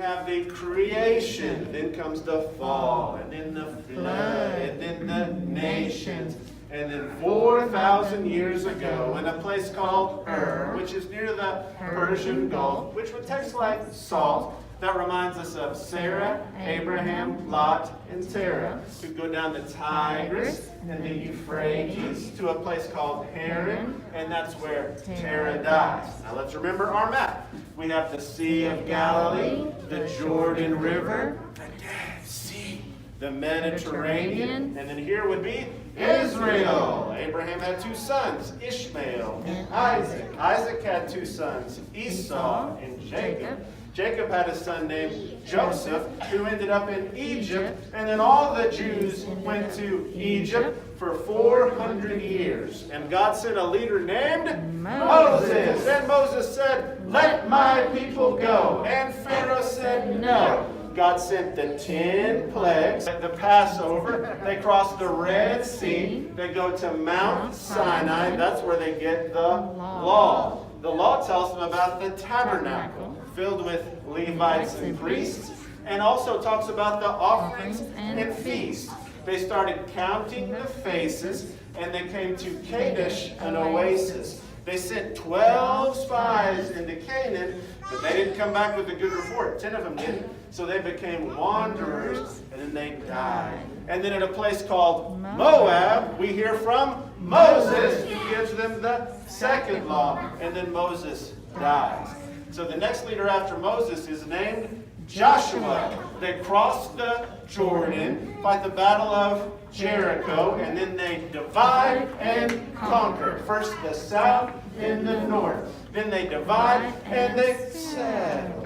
have the creation, then comes the fall, and then the flood, and then the nations. And then 4,000 years ago, in a place called Ur, which is near the Persian Gulf, which would taste like salt. That reminds us of Sarah, Abraham, Lot, and Terah, who go down the Tigris and the Euphrates to a place called Haran, and that's where Terah dies. Now let's remember our map. We have the Sea of Galilee, the Jordan River, the Dead Sea, the Mediterranean, and then here would be Israel. Abraham had 2 sons, Ishmael and Isaac. Isaac had 2 sons, Esau and Jacob. Jacob had a son named Joseph, who ended up in Egypt, and then all the Jews went to Egypt for 400 years. And God sent a leader named Moses. And Moses said, "Let my people go." And Pharaoh said, "No." God sent the 10 plagues at the Passover. They crossed the Red Sea. They go to Mount Sinai. That's where they get the law. The law tells them about the tabernacle, filled with Levites and priests, and also talks about the offerings and feasts. They started counting the faces, and they came to Kadesh, an oasis. They sent 12 spies into Canaan, but they didn't come back with a good report. 10 of them didn't. So they became wanderers, and then they died. And then at a place called Moab, we hear from Moses, who gives them the second law, and then Moses dies. So the next leader after Moses is named Joshua. They crossed the Jordan, fight the Battle of Jericho, and then they divide and conquer. First the south, then the north. Then they divide and they settle.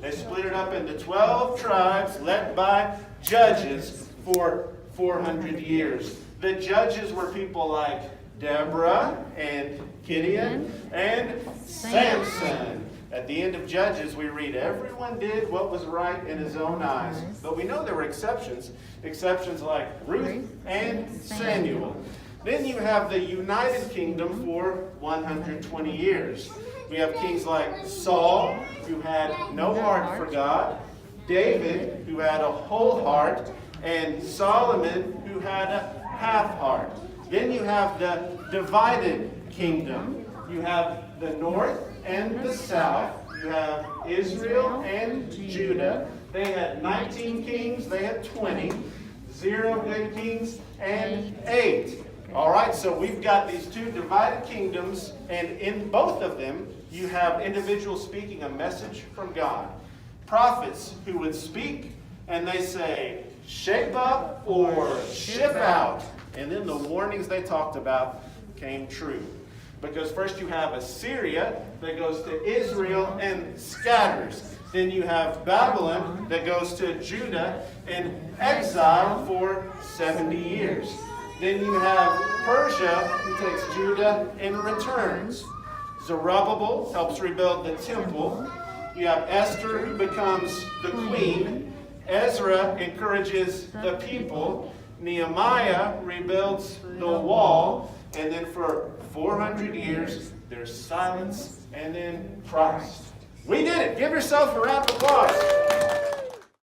They split it up into 12 tribes led by judges for 400 years. The judges were people like Deborah and Gideon and Samson. At the end of Judges, we read, everyone did what was right in his own eyes. But we know there were exceptions. Exceptions like Ruth and Samuel. Then you have the United Kingdom for 120 years. We have kings like Saul, who had no heart for God, David, who had a whole heart, and Solomon, who had a half heart. Then you have the divided kingdom. You have the north and the south. You have Israel and Judah. They had 19 kings. They had 20. 0 good kings and 8. All right, so we've got these 2 divided kingdoms, and in both of them, you have individuals speaking a message from God. Prophets who would speak, and they say, shape up or ship out. And then the warnings they talked about came true. Because first you have Assyria that goes to Israel and scatters. Then you have Babylon that goes to Judah in exile for 70 years. Then you have Persia who takes Judah and returns. Zerubbabel helps rebuild the temple. You have Esther who becomes the queen. Ezra encourages the people. Nehemiah rebuilds the wall. And then for 400 years, there's silence and then Christ. We did it. Give yourself a round of applause.